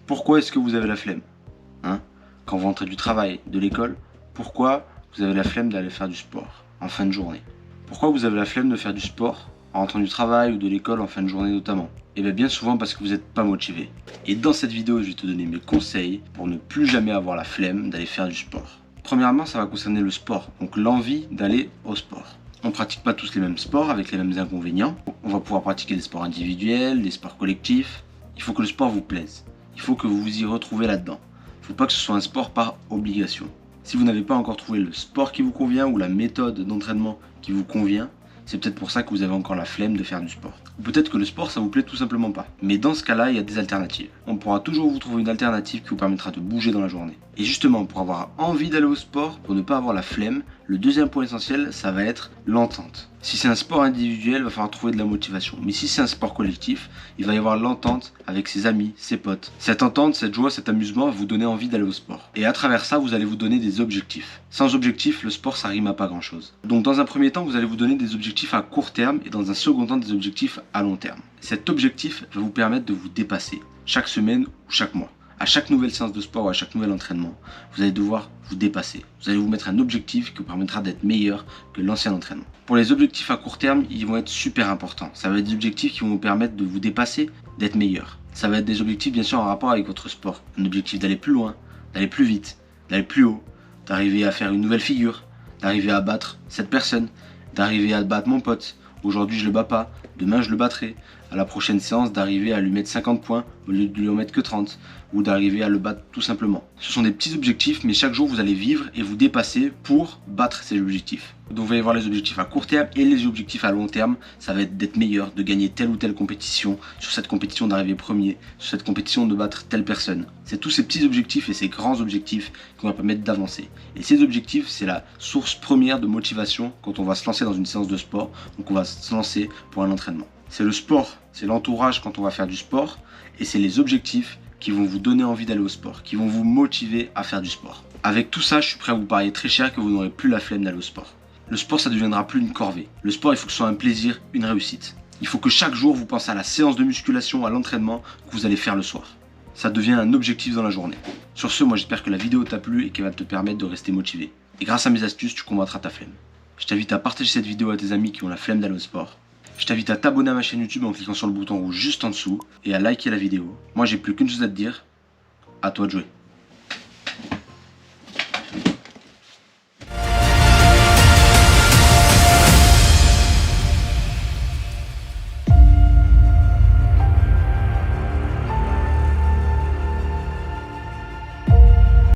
Pourquoi est-ce que vous avez la flemme, hein? Quand vous rentrez du travail, de l'école, pourquoi vous avez la flemme d'aller faire du sport en fin de journée? Pourquoi vous avez la flemme de faire du sport en rentrant du travail ou de l'école en fin de journée notamment? Et bien souvent parce que vous n'êtes pas motivé. Et dans cette vidéo, je vais te donner mes conseils pour ne plus jamais avoir la flemme d'aller faire du sport. Premièrement, ça va concerner le sport, donc l'envie d'aller au sport. On ne pratique pas tous les mêmes sports avec les mêmes inconvénients. On va pouvoir pratiquer des sports individuels, des sports collectifs. Il faut que le sport vous plaise. Il faut que vous vous y retrouvez là-dedans. Il ne faut pas que ce soit un sport par obligation. Si vous n'avez pas encore trouvé le sport qui vous convient ou la méthode d'entraînement qui vous convient, c'est peut-être pour ça que vous avez encore la flemme de faire du sport. Ou peut-être que le sport, ça vous plaît tout simplement pas. Mais dans ce cas-là, il y a des alternatives. On pourra toujours vous trouver une alternative qui vous permettra de bouger dans la journée. Et justement, pour avoir envie d'aller au sport, pour ne pas avoir la flemme, le deuxième point essentiel, ça va être l'entente. Si c'est un sport individuel, il va falloir trouver de la motivation. Mais si c'est un sport collectif, il va y avoir l'entente avec ses amis, ses potes. Cette entente, cette joie, cet amusement va vous donner envie d'aller au sport. Et à travers ça, vous allez vous donner des objectifs. Sans objectif, le sport, ça rime à pas grand-chose. Donc dans un premier temps, vous allez vous donner des objectifs à court terme et dans un second temps, des objectifs à long terme. Cet objectif va vous permettre de vous dépasser chaque semaine ou chaque mois. À chaque nouvelle séance de sport ou à chaque nouvel entraînement, vous allez devoir vous dépasser. Vous allez vous mettre un objectif qui vous permettra d'être meilleur que l'ancien entraînement. Pour les objectifs à court terme, ils vont être super importants. Ça va être des objectifs qui vont vous permettre de vous dépasser, d'être meilleur. Ça va être des objectifs bien sûr en rapport avec votre sport. Un objectif d'aller plus loin, d'aller plus vite, d'aller plus haut, d'arriver à faire une nouvelle figure, d'arriver à battre cette personne, d'arriver à battre mon pote. Aujourd'hui je le bats pas, demain je le battrai. À la prochaine séance, d'arriver à lui mettre 50 points au lieu de lui en mettre que 30, ou d'arriver à le battre tout simplement. Ce sont des petits objectifs, mais chaque jour vous allez vivre et vous dépasser pour battre ces objectifs. Donc vous allez voir les objectifs à court terme et les objectifs à long terme. Ça va être d'être meilleur, de gagner telle ou telle compétition, sur cette compétition d'arriver premier, sur cette compétition de battre telle personne. C'est tous ces petits objectifs et ces grands objectifs qui vont permettre d'avancer. Et ces objectifs, c'est la source première de motivation quand on va se lancer dans une séance de sport, donc on va se lancer pour un entraînement. C'est le sport, c'est l'entourage quand on va faire du sport, et c'est les objectifs qui vont vous donner envie d'aller au sport, qui vont vous motiver à faire du sport. Avec tout ça, je suis prêt à vous parier très cher que vous n'aurez plus la flemme d'aller au sport. Le sport, ça ne deviendra plus une corvée. Le sport, il faut que ce soit un plaisir, une réussite. Il faut que chaque jour, vous pensez à la séance de musculation, à l'entraînement que vous allez faire le soir. Ça devient un objectif dans la journée. Sur ce, moi j'espère que la vidéo t'a plu et qu'elle va te permettre de rester motivé. Et grâce à mes astuces, tu combattras ta flemme. Je t'invite à partager cette vidéo à tes amis qui ont la flemme d'aller au sport. Je t'invite à t'abonner à ma chaîne YouTube en cliquant sur le bouton rouge juste en dessous et à liker la vidéo. Moi j'ai plus qu'une chose à te dire, à toi de jouer.